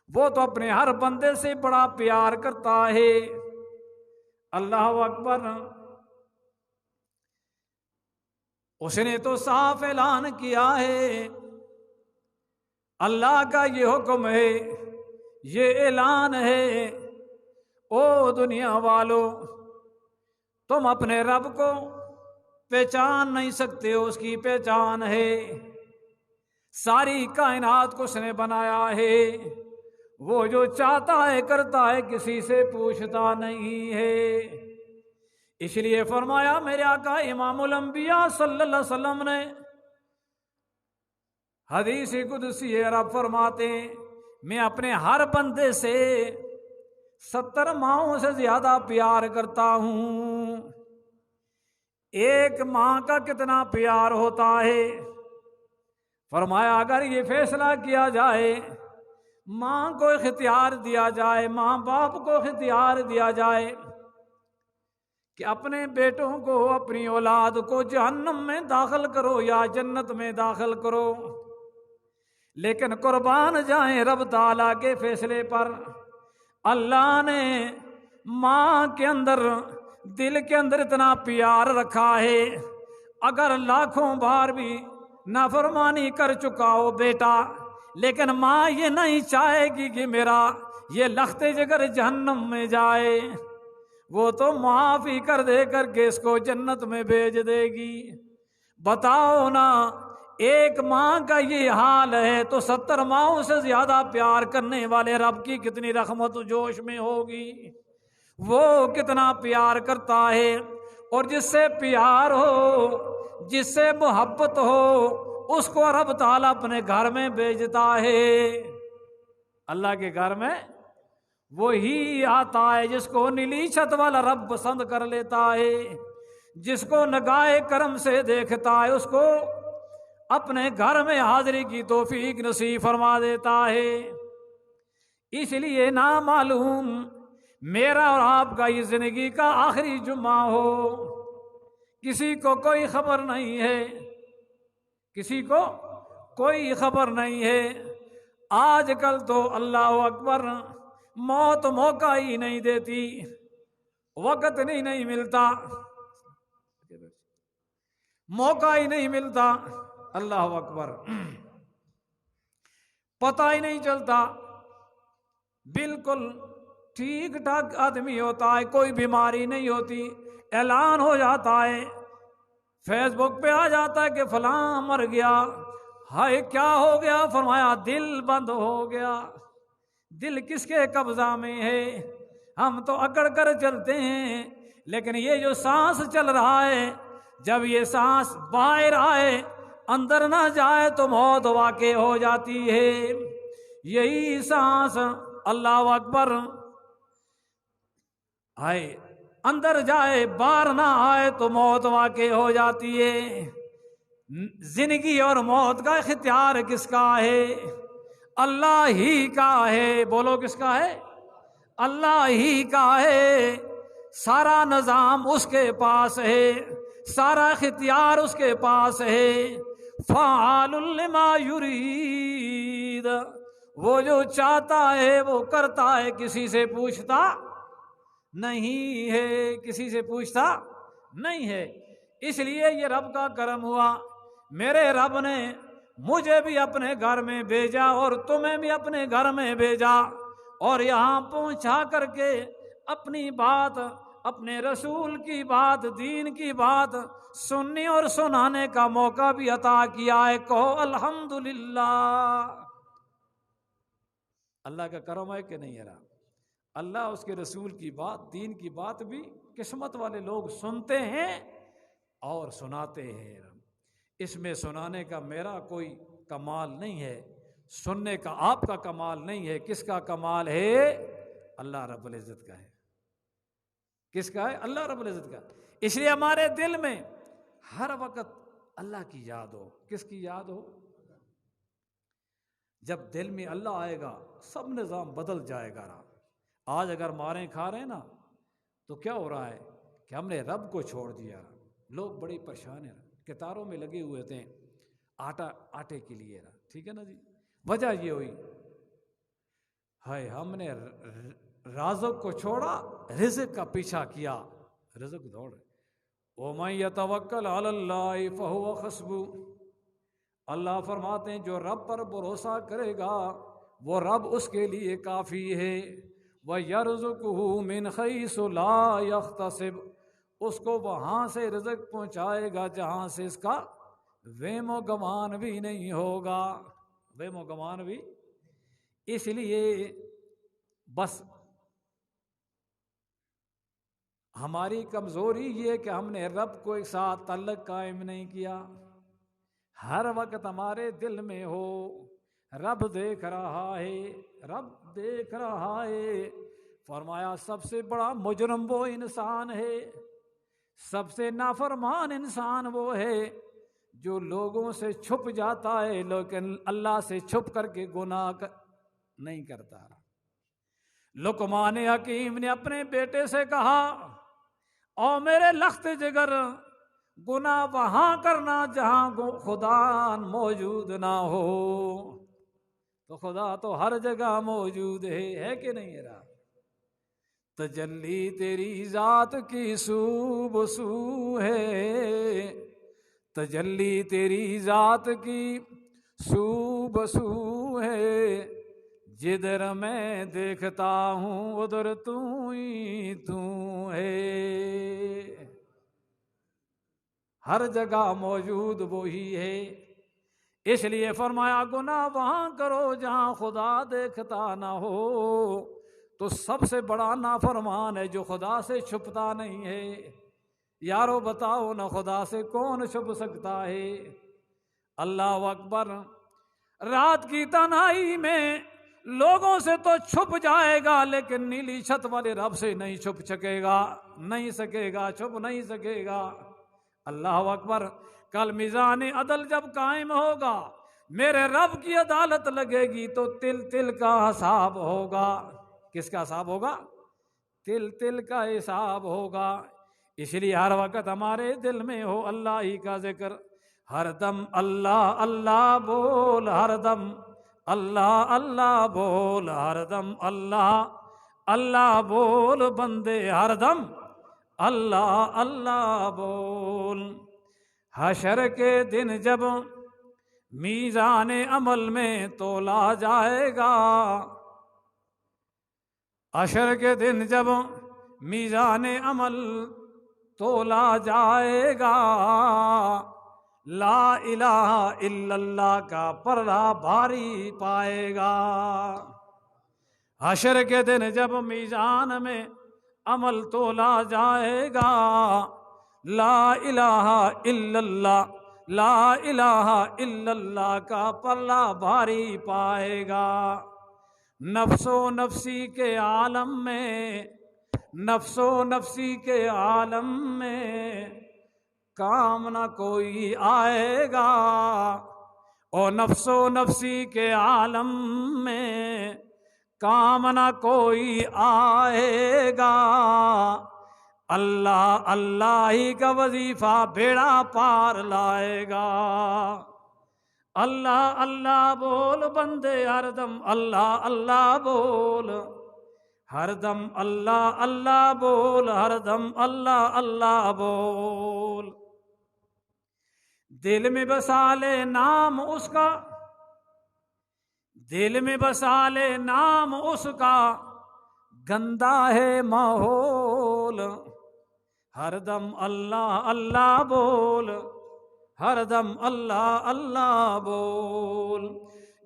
وہ تو اپنے ہر بندے سے بڑا پیار کرتا ہے۔ اللہ اکبر۔ اس نے تو صاف اعلان کیا ہے، اللہ کا یہ حکم ہے، یہ اعلان ہے، او دنیا والو، تم اپنے رب کو پہچان نہیں سکتے ہو، اس کی پہچان ہے۔ ساری کائنات کو اس نے بنایا ہے، وہ جو چاہتا ہے کرتا ہے، کسی سے پوچھتا نہیں ہے۔ اس لیے فرمایا میرے آقا امام الانبیاء صلی اللہ علیہ وسلم نے، حدیث قدسی ہے، رب فرماتے ہیں میں اپنے ہر بندے سے 70 ماؤں سے زیادہ پیار کرتا ہوں۔ ایک ماں کا کتنا پیار ہوتا ہے؟ فرمایا اگر یہ فیصلہ کیا جائے، ماں کو اختیار دیا جائے، ماں باپ کو اختیار دیا جائے کہ اپنے بیٹوں کو، اپنی اولاد کو جہنم میں داخل کرو یا جنت میں داخل کرو، لیکن قربان جائیں رب تعالیٰ کے فیصلے پر۔ اللہ نے ماں کے اندر، دل کے اندر اتنا پیار رکھا ہے، اگر لاکھوں بار بھی نافرمانی کر چکا ہو بیٹا، لیکن ماں یہ نہیں چاہے گی کہ میرا یہ لخت جگر جہنم میں جائے، وہ تو معاف ہی کر دے کر کے اس کو جنت میں بھیج دے گی۔ بتاؤ نا، ایک ماں کا یہ حال ہے تو 70 ماؤں سے زیادہ پیار کرنے والے رب کی کتنی رحمت جوش میں ہوگی، وہ کتنا پیار کرتا ہے۔ اور جس سے پیار ہو، جس سے محبت ہو، اس کو رب تعالیٰ اپنے گھر میں بھیجتا ہے۔ اللہ کے گھر میں وہی آتا ہے جس کو نیلی چھت والا رب پسند کر لیتا ہے، جس کو نگاہ کرم سے دیکھتا ہے، اس کو اپنے گھر میں حاضری کی توفیق نصیب فرما دیتا ہے۔ اس لیے نامعلوم میرا اور آپ کا یہ زندگی کا آخری جمعہ ہو، کسی کو کوئی خبر نہیں ہے، کسی کو کوئی خبر نہیں ہے۔ آج کل تو اللہ اکبر، موت موقع ہی نہیں دیتی، وقت نہیں ملتا، موقع ہی نہیں ملتا۔ اللہ اکبر، پتہ ہی نہیں چلتا، بالکل ٹھیک ٹھاک آدمی ہوتا ہے، کوئی بیماری نہیں ہوتی، اعلان ہو جاتا ہے، فیس بک پہ آ جاتا ہے کہ فلاں مر گیا۔ ہائے کیا ہو گیا؟ فرمایا دل بند ہو گیا۔ دل کس کے قبضہ میں ہے؟ ہم تو اکڑ کر چلتے ہیں، لیکن یہ جو سانس چل رہا ہے، جب یہ سانس باہر آئے اندر نہ جائے تو موت واقع ہو جاتی ہے۔ یہی سانس اللہ اکبر آئے اندر جائے باہر نہ آئے تو موت واقع ہو جاتی ہے۔ زندگی اور موت کا اختیار کس کا ہے؟ اللہ ہی کا ہے۔ بولو کس کا ہے؟ اللہ ہی کا ہے۔ سارا نظام اس کے پاس ہے، سارا اختیار اس کے پاس ہے۔ فعال لما یرید، وہ جو چاہتا ہے وہ کرتا ہے، کسی سے پوچھتا نہیں ہے، کسی سے پوچھتا نہیں ہے۔ اس لیے یہ رب کا کرم ہوا، میرے رب نے مجھے بھی اپنے گھر میں بھیجا اور تمہیں بھی اپنے گھر میں بھیجا، اور یہاں پہنچا کر کے اپنی بات، اپنے رسول کی بات، دین کی بات سننے اور سنانے کا موقع بھی عطا کیا ہے۔ کہو الحمدللہ۔ اللہ کا کرم ہے کہ نہیں ہے؟ اللہ اس کے رسول کی بات، دین کی بات بھی قسمت والے لوگ سنتے ہیں اور سناتے ہیں۔ اس میں سنانے کا میرا کوئی کمال نہیں ہے، سننے کا آپ کا کمال نہیں ہے۔ کس کا کمال ہے؟ اللہ رب العزت کا ہے۔ کس کا ہے؟ اللہ رب العزت کا۔ اس لیے ہمارے دل میں ہر وقت اللہ کی یاد ہو۔ کس کی یاد ہو؟ جب دل میں اللہ آئے گا سب نظام بدل جائے گا۔ آج اگر ماریں کھا رہے ہیں نا تو کیا ہو رہا ہے کہ ہم نے رب کو چھوڑ دیا۔ لوگ بڑی پریشان ہیں، کتاروں میں لگے ہوئے تھے آٹے کے لیے، ٹھیک ہے نا جی۔ وجہ یہ ہوئی ہے ہم نے رازق کو چھوڑا، رزق کا پیچھا کیا، رزق دوڑ۔ وَمَن يَتَوَكَّلْ عَلَى اللَّهِ فَهُوَ حَسْبُهُ، اللہ فرماتے ہیں جو رب پر بھروسہ کرے گا وہ رب اس کے لیے کافی ہے۔ وَيَرْزُقُهُ مِنْ حَيْثُ لَا يَحْتَسِبُ، اس کو وہاں سے رزق پہنچائے گا جہاں سے اس کا وہم و گمان بھی نہیں ہوگا، وہم و گمان بھی۔ اس لیے بس ہماری کمزوری یہ کہ ہم نے رب کو ایک ساتھ تعلق قائم نہیں کیا۔ ہر وقت ہمارے دل میں ہو رب دیکھ رہا ہے، رب دیکھ رہا ہے۔ فرمایا سب سے بڑا مجرم وہ انسان ہے، سب سے نافرمان انسان وہ ہے جو لوگوں سے چھپ جاتا ہے لیکن اللہ سے چھپ کر کے گناہ نہیں کرتا۔ لقمان حکیم نے اپنے بیٹے سے کہا، او میرے لخت جگر، گناہ وہاں کرنا جہاں خدا موجود نہ ہو، تو خدا تو ہر جگہ موجود ہے کہ نہیں رہا؟ تجلی تیری ذات کی سو بسو ہے، تجلی تیری ذات کی سو بسو ہے، جدھر میں دیکھتا ہوں ادھر تو ہی تو ہے، ہر جگہ موجود وہی ہے۔ اس لیے فرمایا گناہ وہاں کرو جہاں خدا دیکھتا نہ ہو۔ تو سب سے بڑا نافرمان ہے جو خدا سے چھپتا نہیں ہے۔ یارو بتاؤ نہ خدا سے کون چھپ سکتا ہے؟ اللہ اکبر۔ رات کی تنہائی میں لوگوں سے تو چھپ جائے گا لیکن نیلی چھت والے رب سے نہیں چھپ سکے گا، نہیں سکے گا، چھپ نہیں سکے گا۔ اللہ اکبر۔ کل میزان عدل جب قائم ہوگا، میرے رب کی عدالت لگے گی تو تل تل کا حساب ہوگا۔ کس کا حساب ہوگا؟ تل تل کا حساب ہوگا۔ اس لیے ہر وقت ہمارے دل میں ہو اللہ ہی کا ذکر، ہر دم اللہ اللہ بول، ہر دم اللہ اللہ بول، ہر دم اللہ اللہ بول، بندے ہر دم اللہ اللہ بول۔ حشر کے دن جب میزان عمل میں تولا جائے گا، حشر کے دن جب میزان عمل تولا جائے گا، لا الہ الا اللہ کا پردہ بھاری پائے گا۔ حشر کے دن جب میزان میں عمل تولا جائے گا، لا الہ الا اللہ، لا الہ الا اللہ کا پلہ بھاری پائے گا۔ نفس و نفسی کے عالم میں، نفس و نفسی کے عالم میں کام نہ کوئی آئے گا، اور نفس و نفسی کے عالم میں کام نہ کوئی آئے گا۔ اللہ اللہ ہی کا وظیفہ بیڑا پار لائے گا۔ اللہ اللہ بول بندے ہر دم اللہ اللہ بول، ہر دم اللہ اللہ بول، ہر دم اللہ اللہ بول۔ دل میں بسا لے نام اس کا، دل میں بسا لے نام اس کا، گندا ہے ماحول، ہر دم اللہ اللہ بول، ہر دم اللہ اللہ بول۔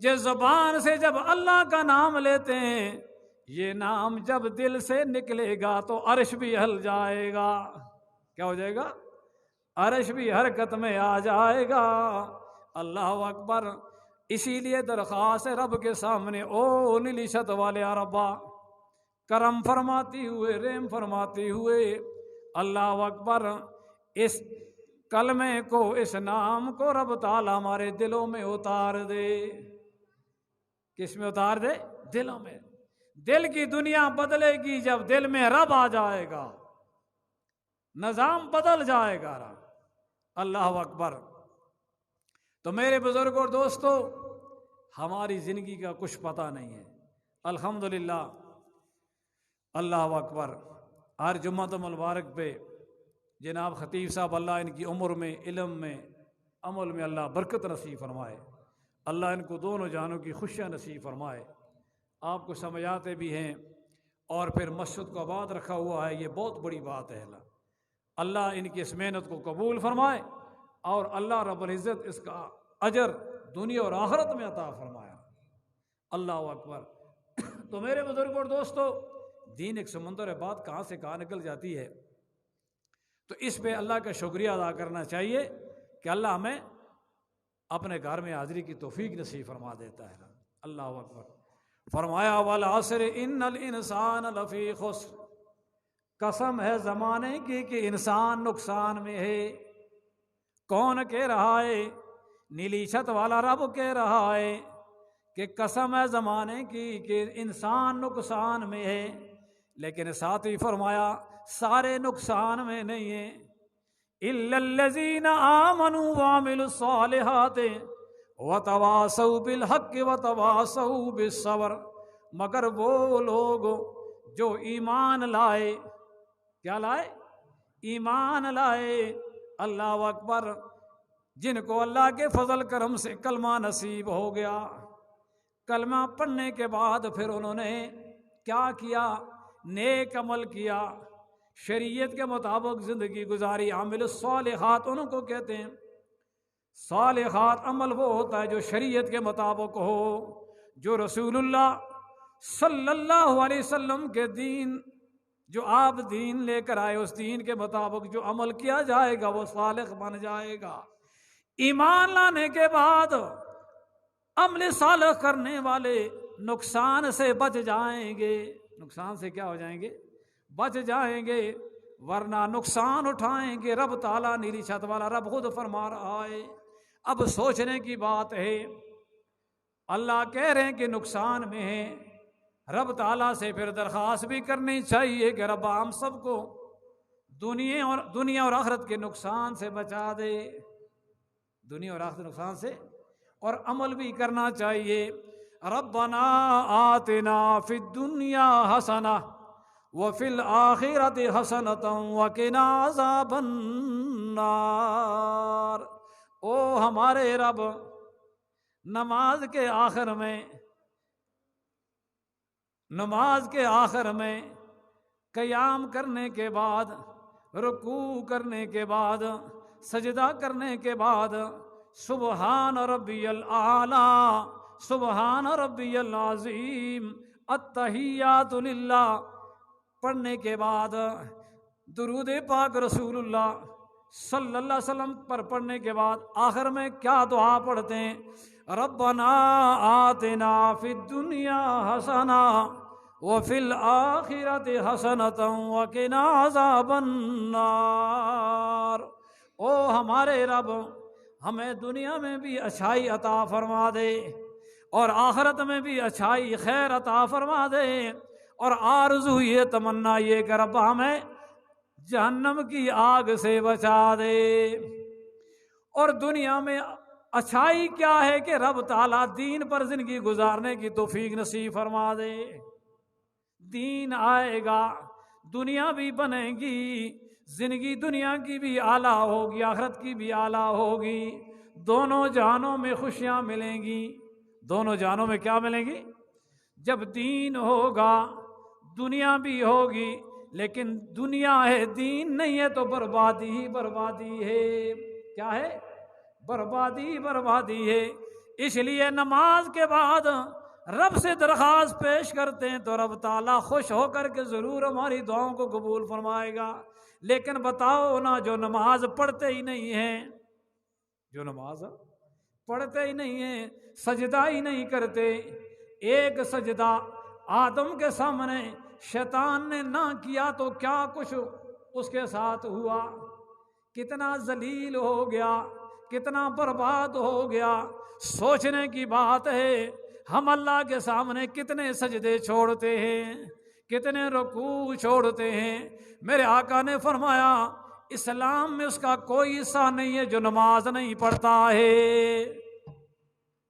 جس زبان سے جب اللہ کا نام لیتے ہیں، یہ نام جب دل سے نکلے گا تو عرش بھی ہل جائے گا۔ کیا ہو جائے گا؟ عرش بھی حرکت میں آ جائے گا۔ اللہ اکبر۔ اسی لیے درخواست رب کے سامنے، او نیلی چھت والے ربا، کرم فرماتی ہوئے، رحم فرماتی ہوئے، اللہ اکبر، اس کلمے کو، اس نام کو رب تعالی ہمارے دلوں میں اتار دے۔ کس میں اتار دے؟ دلوں میں۔ دل کی دنیا بدلے گی جب دل میں رب آ جائے گا، نظام بدل جائے گا۔ اللہ اکبر۔ تو میرے بزرگ اور دوستو، ہماری زندگی کا کچھ پتہ نہیں ہے۔ الحمدللہ، اللہ اکبر۔ ہر جمعۃ المبارک پہ جناب خطیب صاحب، اللہ ان کی عمر میں، علم میں، عمل میں اللہ برکت نصیب فرمائے، اللہ ان کو دونوں جانوں کی خوشیاں نصیب فرمائے۔ آپ کو سمجھاتے بھی ہیں اور پھر مسجد کو آباد رکھا ہوا ہے، یہ بہت بڑی بات ہے۔ اللہ ان کی اس محنت کو قبول فرمائے اور اللہ رب العزت اس کا اجر دنیا اور آخرت میں عطا فرمایا۔ اللہ اکبر۔ تو میرے بزرگوں اور دوستو، دین ایک سمندر ہے، بات کہاں سے کہاں نکل جاتی ہے۔ تو اس پہ اللہ کا شکریہ ادا کرنا چاہیے کہ اللہ ہمیں اپنے گھر میں حاضری کی توفیق نصیب فرما دیتا ہے۔ اللہ اکبر۔ فرمایا والعصر ان الانسان لفی خسر، قسم ہے زمانے کی کہ انسان نقصان میں ہے۔ کون کہہ رہا ہے؟ نیلی چھت والا رب کہہ رہا ہے کہ قسم ہے زمانے کی کہ انسان نقصان میں ہے، لیکن ساتھ ہی فرمایا سارے نقصان میں نہیں ہیں۔ الا الذین آمنوا وعملوا الصالحات وتواصوا بالحق وتواصوا بالصبر، مگر وہ لوگ جو ایمان لائے، کیا لائے؟ ایمان لائے۔ اللہ اکبر۔ جن کو اللہ کے فضل کرم سے کلمہ نصیب ہو گیا، کلمہ پڑھنے کے بعد پھر انہوں نے کیا کیا؟ نیک عمل کیا، شریعت کے مطابق زندگی گزاری۔ عامل الصالحات انہوں کو کہتے ہیں۔ صالحات عمل وہ ہوتا ہے جو شریعت کے مطابق ہو، جو رسول اللہ صلی اللہ علیہ وسلم کے دین، جو آپ دین لے کر آئے، اس دین کے مطابق جو عمل کیا جائے گا وہ صالح بن جائے گا۔ ایمان لانے کے بعد عمل صالح کرنے والے نقصان سے بچ جائیں گے۔ نقصان سے کیا ہو جائیں گے؟ بچ جائیں گے، ورنہ نقصان اٹھائیں گے۔ رب تعالیٰ، نیلی چھت والا رب خود فرما رہا ہے۔ اب سوچنے کی بات ہے، اللہ کہہ رہے ہیں کہ نقصان میں ہیں، رب تعالیٰ سے پھر درخواست بھی کرنی چاہیے کہ رب ہم سب کو دنیا اور آخرت کے نقصان سے بچا دے، دنیا اور آخرت کے نقصان سے، اور عمل بھی کرنا چاہیے۔ ربنا آتنا فی الدنیا حسنہ وفی الآخرۃ حسنۃ وقنا عذاب النار۔ او ہمارے رب، نماز کے آخر میں قیام کرنے کے بعد، رکوع کرنے کے بعد، سجدہ کرنے کے بعد سبحان ربی الاعلیٰ، سبحان ربی العظیم، التحیات للہ پڑھنے کے بعد درود پاک رسول اللہ صلی اللہ علیہ وسلم پر پڑھنے کے بعد آخر میں کیا دعا پڑھتے ہیں؟ ربنا آتنا فی الدنیا حسنہ وفی الآخرۃ حسنۃ وقنا عذاب النار۔ او ہمارے رب، ہمیں دنیا میں بھی اچھائی عطا فرما دے اور آخرت میں بھی اچھائی خیر عطا فرما دے، اور آرزو یہ تمنا یہ کہ رب ہمیں جہنم کی آگ سے بچا دے۔ اور دنیا میں اچھائی کیا ہے کہ رب تعالیٰ دین پر زندگی گزارنے کی توفیق نصیب فرما دے۔ دین آئے گا، دنیا بھی بنے گی، زندگی دنیا کی بھی اعلیٰ ہوگی، آخرت کی بھی اعلیٰ ہوگی، دونوں جہانوں میں خوشیاں ملیں گی۔ دونوں جہانوں میں کیا ملیں گی؟ جب دین ہوگا دنیا بھی ہوگی، لیکن دنیا ہے دین نہیں ہے تو بربادی ہی بربادی ہے۔ کیا ہے؟ بربادی بربادی ہے۔ اس لیے نماز کے بعد رب سے درخواست پیش کرتے ہیں تو رب تعالیٰ خوش ہو کر کے ضرور ہماری دعاؤں کو قبول فرمائے گا۔ لیکن بتاؤ نا، جو نماز پڑھتے ہی نہیں ہیں، جو نماز پڑھتے ہی نہیں ہیں، سجدہ ہی نہیں کرتے، ایک سجدہ آدم کے سامنے شیطان نے نہ کیا تو کیا کچھ اس کے ساتھ ہوا، کتنا ذلیل ہو گیا، کتنا برباد ہو گیا۔ سوچنے کی بات ہے، ہم اللہ کے سامنے کتنے سجدے چھوڑتے ہیں، کتنے رکوع چھوڑتے ہیں۔ میرے آقا نے فرمایا اسلام میں اس کا کوئی حصہ نہیں ہے جو نماز نہیں پڑھتا ہے۔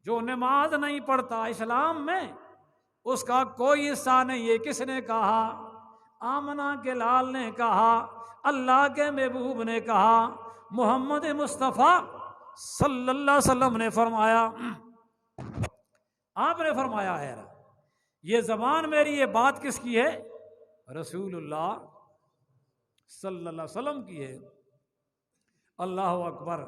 جو نماز نہیں پڑھتا اسلام میں اس کا کوئی حصہ نہیں ہے۔ کس نے کہا؟ آمنہ کے لال نے کہا، اللہ کے محبوب نے کہا، محمد مصطفیٰ صلی اللہ علیہ وسلم نے فرمایا، آپ نے فرمایا ہے یہ زبان میری، یہ بات کس کی ہے؟ رسول اللہ صلی اللہ علیہ وسلم کی ہے۔ اللہ اکبر۔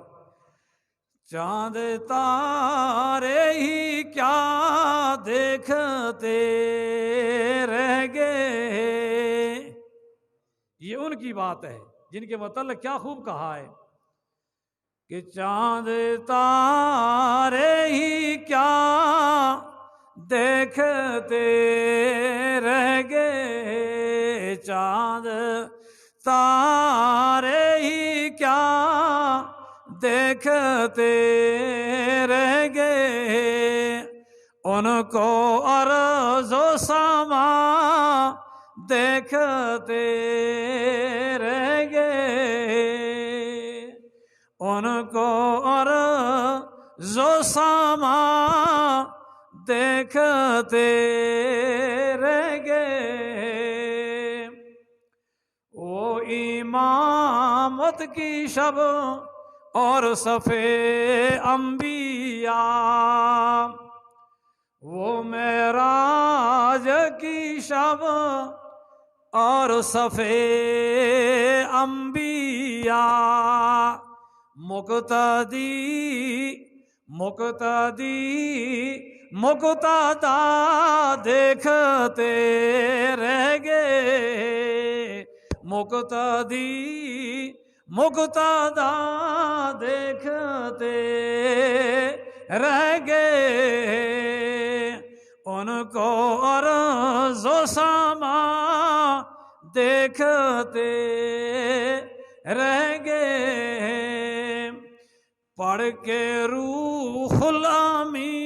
چاند تارے ہی کیا دیکھتے رہ گئے، یہ ان کی بات ہے جن کے متعلق کیا خوب کہا ہے کہ چاند تارے ہی کیا دیکھتے رہ گئے، چاند تارے ہی کیا دیکھتے رہ گئے، ان کو ارض و سما دیکھتے رہ گئے، ان کو ارض و سما دیکھتے رہ گئے۔ وہ امامت کی شب اور صفے انبیاء، وہ معراج کی شب اور صفے انبیاء، مقتدا دیکھتے رہ گئے، مقتدا دیکھتے رہ گئے، ان کو ارض و سما دیکھتے رہ گئے۔ پڑھ کے روح الامی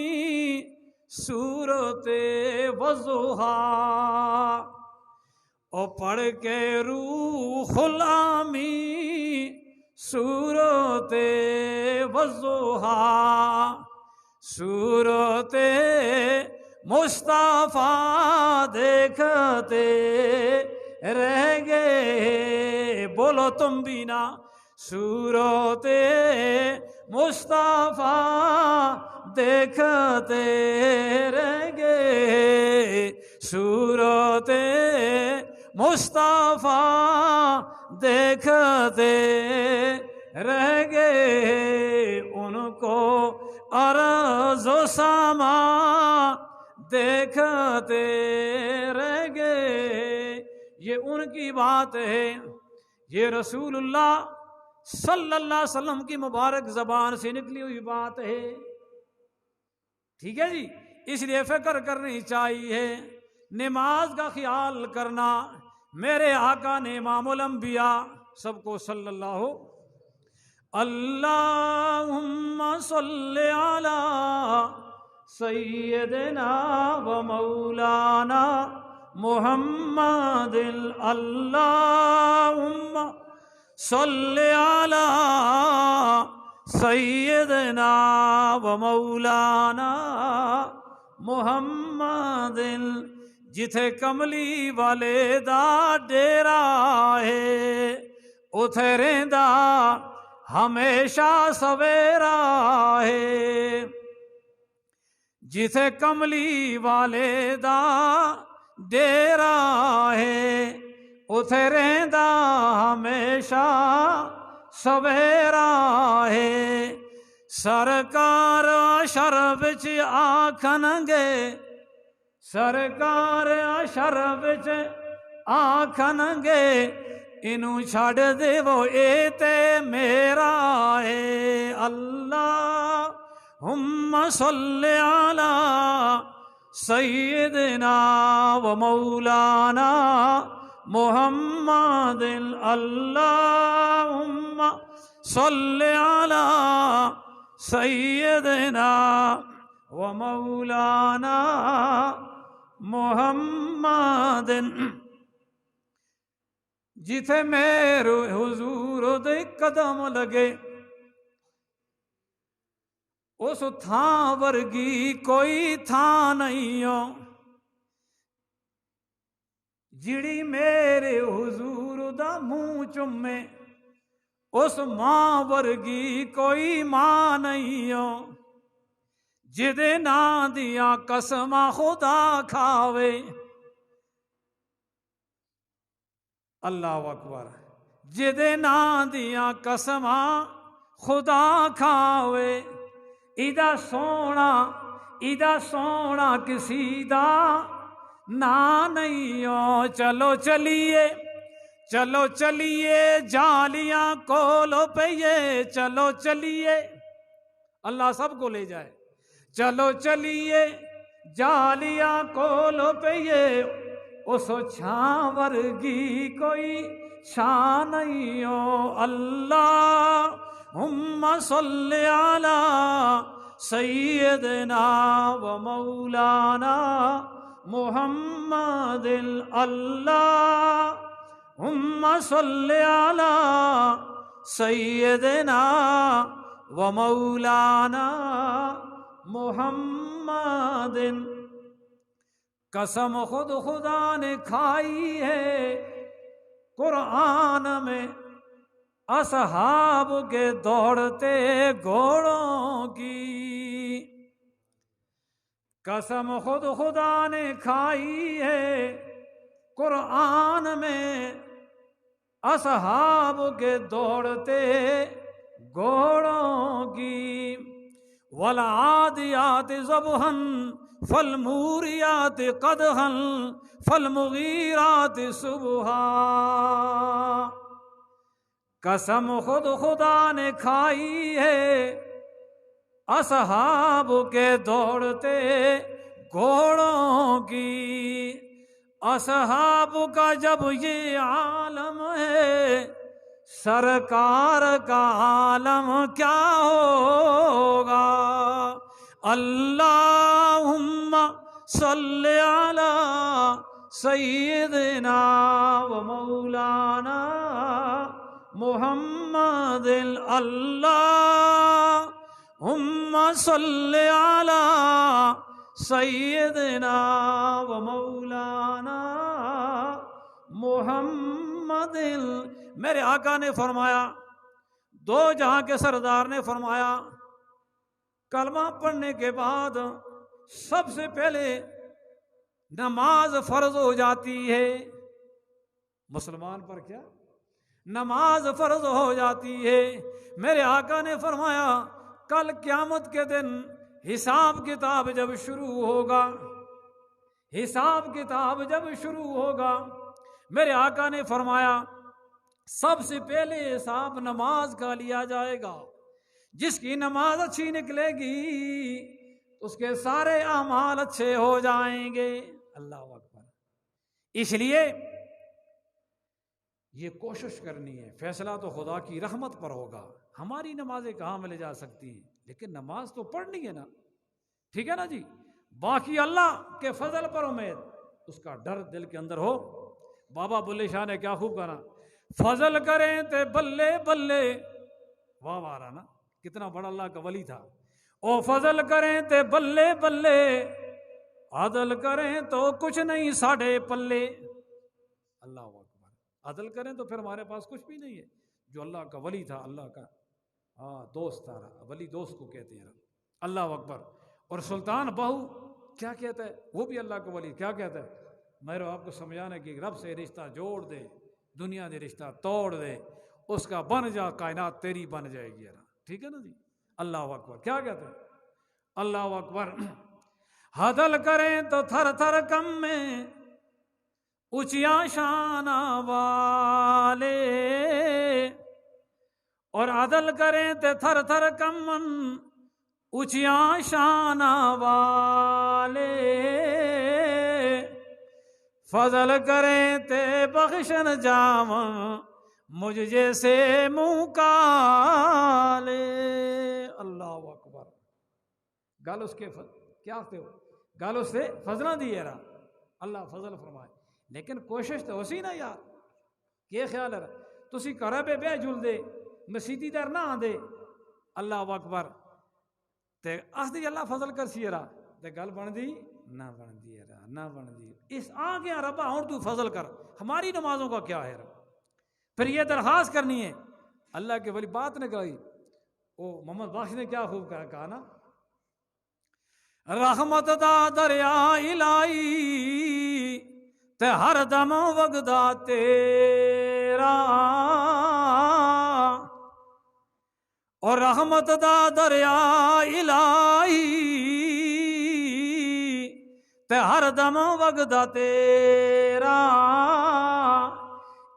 سورت وضحیٰ، او پڑھ کے روح الامی سورت وضحیٰ، سورت مصطفیٰ دیکھتے رہ گئے۔ بولو تم بھی نا، سورت مصطفیٰ دیکھتے رہ گئے، سورت مصطفیٰ دیکھتے رہ گئے، ان کو ارض و سما دیکھتے رہ گئے۔ یہ ان کی بات ہے، یہ رسول اللہ صلی اللہ علیہ وسلم کی مبارک زبان سے نکلی ہوئی بات ہے۔ ٹھیک ہے جی، اس لیے فکر کرنی چاہیے، نماز کا خیال کرنا۔ میرے آقا نے امام الانبیاء، سب کو صلی اللہ ہو، اللہم صلی علی سیدنا و مولانا محمد، اللہم صلی علی سیدنا و مولانا محمد، جتھے کملی والے دا ڈیرا ہے اتھے رہندا ہمیشہ سویرا ہے، جتھے کملی والے دا ڈیرا ہے اتھے رہندا ہمیشہ سویرا ہے۔ سرکار عشر وچ آکھن گے، سرکار عشر وچ آکھن گے، انہوں چھڑ دے وہ اے تے میرا ہے، اللہم صلی علی سیدنا و مولانا محمد، اللہم صلی علی سیدنا و مولانا محمد، جتھے میرے حضور دے قدم لگے اس تھاں ورگی کوئی تھاں نہیں ہو، جڑی میرے حضور دا منہ چومے اس ماں ورگی کوئی ماں نہیں ہو جدے ناں دیاں قسماں خدا کھاوے اللہ اکبر جدے ناں دیاں قسماں خدا کھاوے ایدا سونا کسی دا نا نہیں ہو چلو چلیے جالیاں کولو پئیے چلو چلیے اللہ سب کو لے جائے چلو چلیے جالیاں کولو پئیے اس چھاں ورگی کوئی چھاں نہیں ہو اللہم صلی علی سیدنا و مولانا محمد اللہم صلی علی سیدنا و مولانا محمد قسم خود خدا نے کھائی ہے قرآن میں اصحاب کے دوڑتے گھوڑوں کی قسم خود خدا نے کھائی ہے قرآن میں اصحاب کے دوڑتے گھوڑوں کی والعادیات ضبحا فالموریات قدحا فالمغیرات صبحا قسم خود خدا نے کھائی ہے اصحاب کے دوڑتے گھوڑوں کی اصحاب کا جب یہ عالم ہے سرکار کا عالم کیا ہوگا اللہم صلی علی سیدنا و مولانا محمد اللہم صلی علی سیدنا و مولانا محمد میرے آقا نے فرمایا دو جہاں کے سردار نے فرمایا کلمہ پڑھنے کے بعد سب سے پہلے نماز فرض ہو جاتی ہے مسلمان پر کیا نماز فرض ہو جاتی ہے میرے آقا نے فرمایا کل قیامت کے دن حساب کتاب جب شروع ہوگا میرے آقا نے فرمایا سب سے پہلے حساب نماز کا لیا جائے گا جس کی نماز اچھی نکلے گی اس کے سارے اعمال اچھے ہو جائیں گے اللہ اکبر اس لیے یہ کوشش کرنی ہے فیصلہ تو خدا کی رحمت پر ہوگا ہماری نمازیں کہاں میں لے جا سکتی ہیں لیکن نماز تو پڑھنی ہے نا ٹھیک ہے نا جی باقی اللہ کے فضل پر امید اس کا ڈر دل کے اندر ہو بابا بلے شاہ نے کیا خوب کہا فضل کریں تے بلے بلے واہ واہ رہا نا کتنا بڑا اللہ کا ولی تھا او فضل کریں تے بلے بلے عدل کریں تو کچھ نہیں ساڑھے پلے اللہ اکبر عدل کریں تو پھر ہمارے پاس کچھ بھی نہیں ہے جو اللہ کا ولی تھا اللہ کا دوست تھا ولی دوست کو کہتے ہیں اللہ اکبر اور سلطان بہو کیا کہتا ہے وہ بھی اللہ کا ولی کیا کہتا ہے میرے آپ کو سمجھانا کہ رب سے رشتہ جوڑ دے دنیا دے رشتہ توڑ دے اس کا بن جا کائنات تیری بن جائے گی ٹھیک ہے نا جی اللہ اکبر کیا کہتے ہیں اللہ اکبر عدل کریں تو تھر تھر کم میں اونچیاں شان والے اور عدل کریں تو تھر تھر کم اونچیاں شان والے فضل کریں تے بخشن جام مجھ جیسے منہ کالے اللہ اکبر گل اس کے کیا ہو گل اس سے فضلہ دی ہے اللہ فضل فرمائے لیکن کوشش تو اسی نا یار کیا خیال ہے تسی گھر پہ بہ جل دے مسیدی در نہ آندے اللہ اکبر تے آخدی اللہ فضل کر سی تے گل بن دی نہ بن دیے رہا نہ بن دی اس آگے ربا اور تو فضل کر ہماری نمازوں کا کیا ہے. پھر یہ درخواست کرنی ہے اللہ کے ولی بات نے کہی. او محمد بخش نے کیا خوب کہا نا, رحمت دا دریا الہی تے ہر دم وگدا تیرا, اور رحمت دا دریا الہی تے ہر دم وگدا تیرا,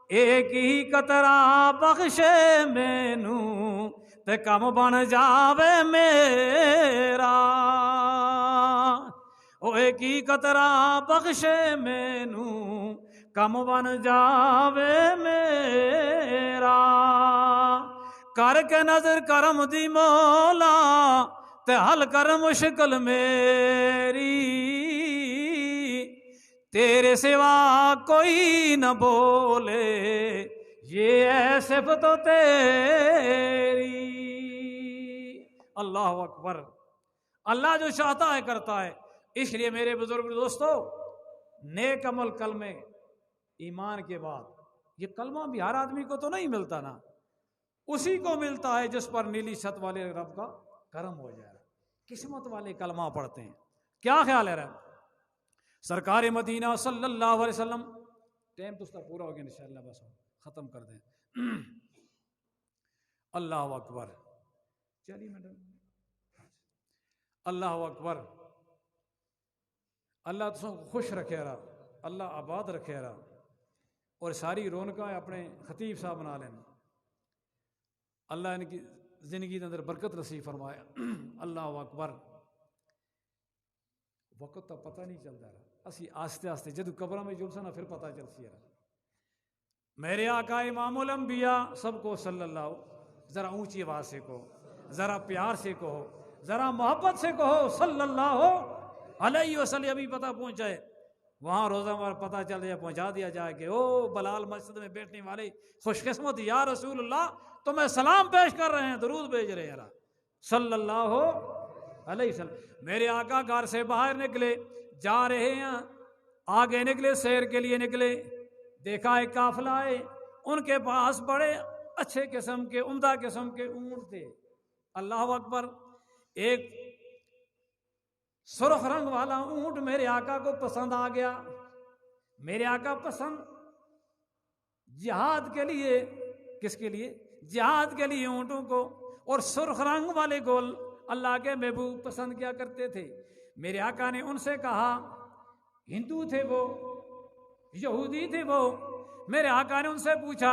ایک ہی قطرہ بخشے مینو تے کم بن جاوے میرا, او ایک ہی قطرہ بخشے مینو کم بن جاوے میرا, کر کے نظر کرم دی مولا تے حل کر مشکل میری, تیرے سوا کوئی نہ بولے یہ ہے صفت تیری. اللہ اکبر. اللہ جو چاہتا ہے کرتا ہے. اس لیے میرے بزرگ دوستو, نیک عمل کلمے ایمان کے بعد, یہ کلمہ بھی ہر آدمی کو تو نہیں ملتا نا, اسی کو ملتا ہے جس پر نیلی چھت والے رب کا کرم ہو جائے. قسمت والے کلمہ پڑھتے ہیں. کیا خیال ہے رب سرکار مدینہ صلی اللہ علیہ وسلم, ٹائم تو اس کا پورا ہو گیا انشاءاللہ, بس ختم کر دیں. اللہ اکبر. چلیے میڈم, اللہ اکبر. اللہ تو خوش رکھے رہا, اللہ آباد رکھے رہا, اور ساری رونقیں اپنے خطیب صاحب بنا لیں. اللہ ان کی زندگی کے اندر برکت نصیب فرمایا. اللہ اکبر. وقت تو پتہ نہیں چلتا رہا, اسی آستے آستے جدو قبروں میں جلسا نا پھر پتہ چلتی ہے. میرے آقا امام الانبیاء سب کو صلی اللہ, ذرا اونچی آواز سے کہو, ذرا پیار سے کہو, ذرا محبت سے کہو صلی اللہ علیہ وسلم. ابھی پتہ پہنچ جائے وہاں روزہ مار پتہ چل جائے, پہنچا دیا جائے کہ او بلال مسجد میں بیٹھنے والے خوش قسمت یا رسول اللہ تمہیں سلام پیش کر رہے ہیں, درود بھیج رہے ہیں صلی اللہ علیہ وسلم. میرے آقا گھر سے باہر نکلے, جا رہے ہیں, آگے نکلے, سیر کے لیے نکلے, دیکھا ایک قافلہ ہے, ان کے پاس بڑے اچھے قسم کے عمدہ قسم کے اونٹ تھے. اللہ اکبر. ایک سرخ رنگ والا اونٹ میرے آقا کو پسند آ گیا. میرے آقا پسند جہاد کے لیے, کس کے لیے؟ جہاد کے لیے اونٹوں کو, اور سرخ رنگ والے گول اللہ کے محبوب پسند کیا کرتے تھے. میرے آقا نے ان سے کہا, ہندو تھے وہ, یہودی تھے وہ, میرے آقا نے ان سے پوچھا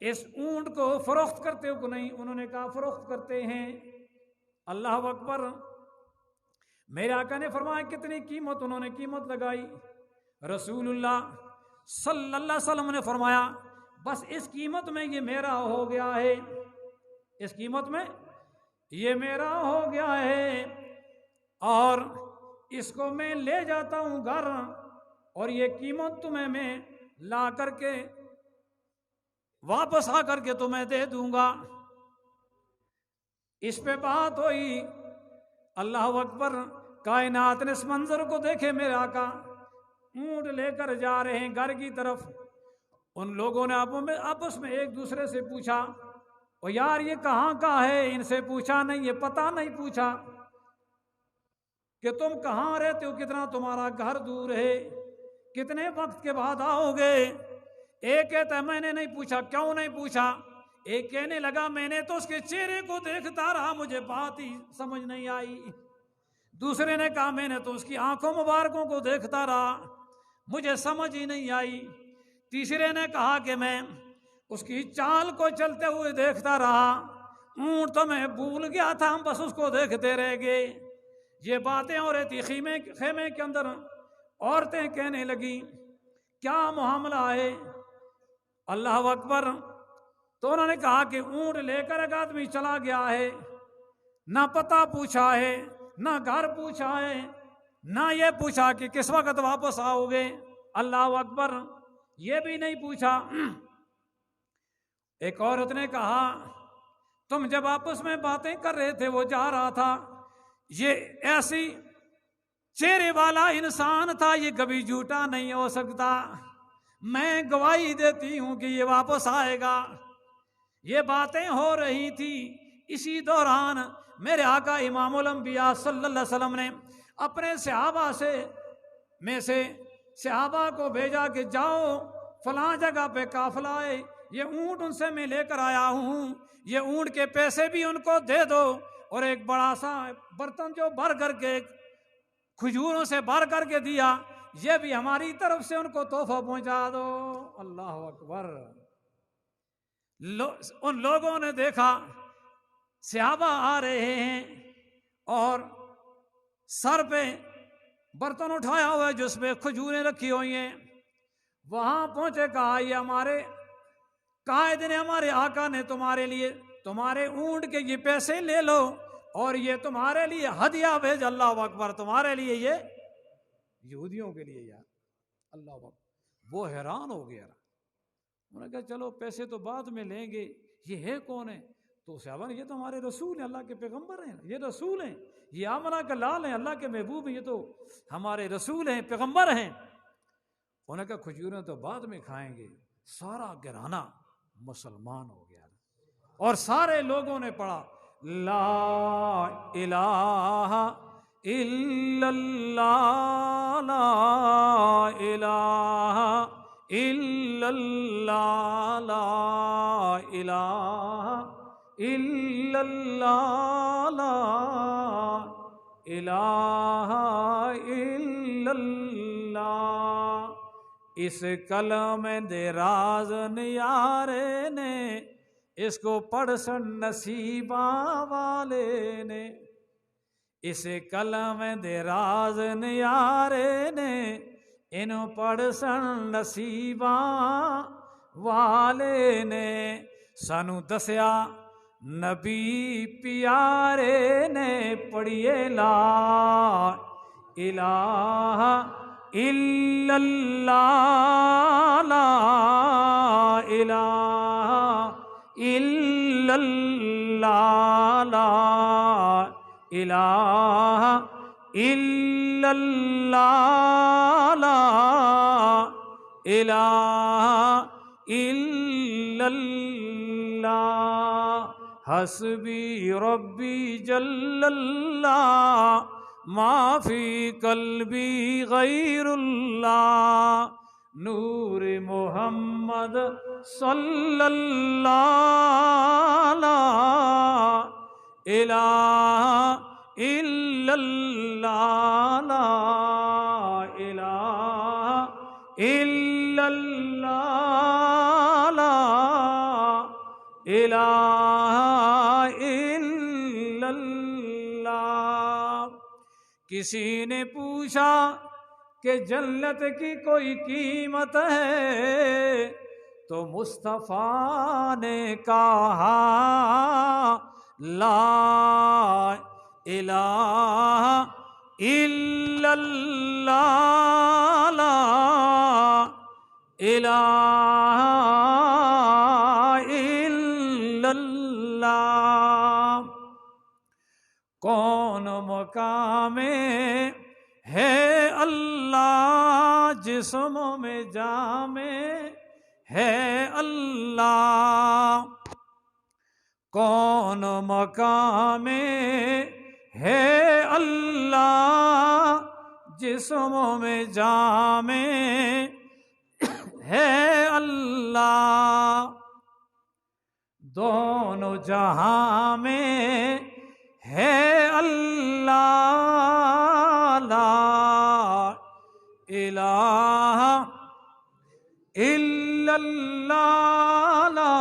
اس اونٹ کو فروخت کرتے ہو کہ نہیں؟ انہوں نے کہا فروخت کرتے ہیں. اللہ اکبر. میرے آقا نے فرمایا کتنی قیمت؟ انہوں نے قیمت لگائی. رسول اللہ صلی اللہ علیہ وسلم نے فرمایا بس اس قیمت میں یہ میرا ہو گیا ہے, اس قیمت میں یہ میرا ہو گیا ہے, اور اس کو میں لے جاتا ہوں گھر, اور یہ قیمت تمہیں میں لا کر کے واپس آ کر کے تمہیں دے دوں گا. اس پہ بات ہوئی. اللہ اکبر. کائنات نے اس منظر کو دیکھے, میرے آقا اونٹ لے کر جا رہے ہیں گھر کی طرف. ان لوگوں نے آپس میں ایک دوسرے سے پوچھا, او یار یہ کہاں کا ہے؟ ان سے پوچھا نہیں, یہ پتہ نہیں پوچھا کہ تم کہاں رہتے ہو, کتنا تمہارا گھر دور ہے, کتنے وقت کے بعد آؤ گے. ایک کہتا ہے میں نے نہیں پوچھا. کیوں نہیں پوچھا؟ ایک کہنے لگا میں نے تو اس کے چہرے کو دیکھتا رہا, مجھے بات ہی سمجھ نہیں آئی. دوسرے نے کہا میں نے تو اس کی آنکھوں مبارکوں کو دیکھتا رہا, مجھے سمجھ ہی نہیں آئی. تیسرے نے کہا کہ میں اس کی چال کو چلتے ہوئے دیکھتا رہا, اونٹ تو میں بھول گیا تھا, ہم بس اس کو دیکھتے رہ گئے. یہ باتیں ہو رہی تھی. خیمے کے اندر عورتیں کہنے لگی کیا معاملہ ہے؟ اللہ اکبر. تو انہوں نے کہا کہ اونٹ لے کر ایک آدمی چلا گیا ہے, نہ پتہ پوچھا ہے, نہ گھر پوچھا ہے, نہ یہ پوچھا کہ کس وقت واپس آؤ گے. اللہ اکبر. یہ بھی نہیں پوچھا. ایک عورت نے کہا تم جب آپس میں باتیں کر رہے تھے وہ جا رہا تھا, یہ ایسی چہرے والا انسان تھا، یہ کبھی جھوٹا نہیں ہو سکتا، میں گواہی دیتی ہوں کہ یہ واپس آئے گا۔ یہ باتیں ہو رہی تھی، اسی دوران میرے آقا امام الانبیاء صلی اللہ علیہ وسلم نے اپنے صحابہ سے صحابہ کو بھیجا کہ جاؤ فلاں جگہ پہ قافلہ ہے، یہ اونٹ ان سے میں لے کر آیا ہوں، یہ اونٹ کے پیسے بھی ان کو دے دو، اور ایک بڑا سا برتن جو بھر کر کے کھجوروں سے بھر کر کے دیا، یہ بھی ہماری طرف سے ان کو تحفہ پہنچا دو۔ اللہ اکبر۔ ان لوگوں نے دیکھا صحابہ آ رہے ہیں اور سر پہ برتن اٹھایا ہوا ہے جس پہ کھجوریں رکھی ہوئی ہیں۔ وہاں پہنچے، کہا یہ ہمارے قائد نے، ہمارے آقا نے تمہارے لیے تمہارے اونٹ کے یہ پیسے لے لو اور یہ تمہارے لیے ہدیہ بھیج۔ اللہ اکبر، تمہارے لیے، یہ یہودیوں کے لیے یار۔ اللہ اکبر۔ وہ حیران ہو گیا، انہوں نے کہا چلو پیسے تو بعد میں لیں گے، یہ ہے کون ہے؟ تو صحابہ نے، یہ تو ہمارے رسول ہیں، اللہ کے پیغمبر ہیں، یہ رسول ہیں، یہ آمنہ کا لال ہیں، اللہ کے محبوب ہیں، یہ تو ہمارے رسول ہیں، پیغمبر ہیں۔ انہوں نے کہا کھجوریں تو بعد میں کھائیں گے۔ سارا گھرانہ مسلمان ہو گیا اور سارے لوگوں نے پڑھا لا الہ الا اللہ، لا الہ الا اللہ، لا الہ الا اللہ، لا الہ الا اللہ۔ اس کلمے دے راز نیارے نے، اس کو پڑھ سن نصیباں والے نے، اس کلمے دے راز نیارے نے، انہوں پڑھ سن نصیباں والے نے، سانو دسیا نبی پیارے نے، پڑھیے لا الہ الا اللہ، لا الہ الا اللہ، لا الہ الا اللہ، لا الہ الا اللہ، حسبی ربی جل اللہ، ما فی قلبی غیر اللہ، نور محمد صلی اللہ، لا الہ الا اللہ، لا الہ الا اللہ، لا الہ الا اللہ۔ کسی نے پوچھا کہ جنت کی کوئی قیمت ہے؟ تو مصطفیٰ نے کہا لا الہ الا اللہ، لا الہ الا اللہ۔ کون مقام ہے اللہ، جسموں میں جامع ہے اللہ، کون مقام ہے اللہ، جسموں میں جامع ہے اللہ، دونوں جہاں میں ہے اللہ، لا الہ الا اللہ، لا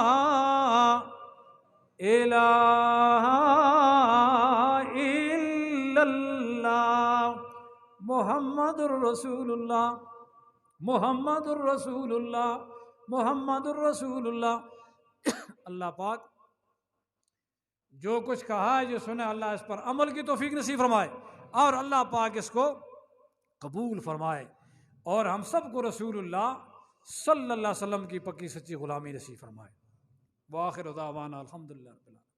الہ الا اللہ، محمد الرسول اللہ، محمد الرسول اللہ، محمد الرسول اللہ۔ اللہ پاک جو کچھ کہا ہے، جو سنے، اللہ اس پر عمل کی توفیق نصیب فرمائے، اور اللہ پاک اس کو قبول فرمائے، اور ہم سب کو رسول اللہ صلی اللہ علیہ وسلم کی پکی سچی غلامی نصیب فرمائے۔ وآخر دعوانا الحمدللہ رب العالمین۔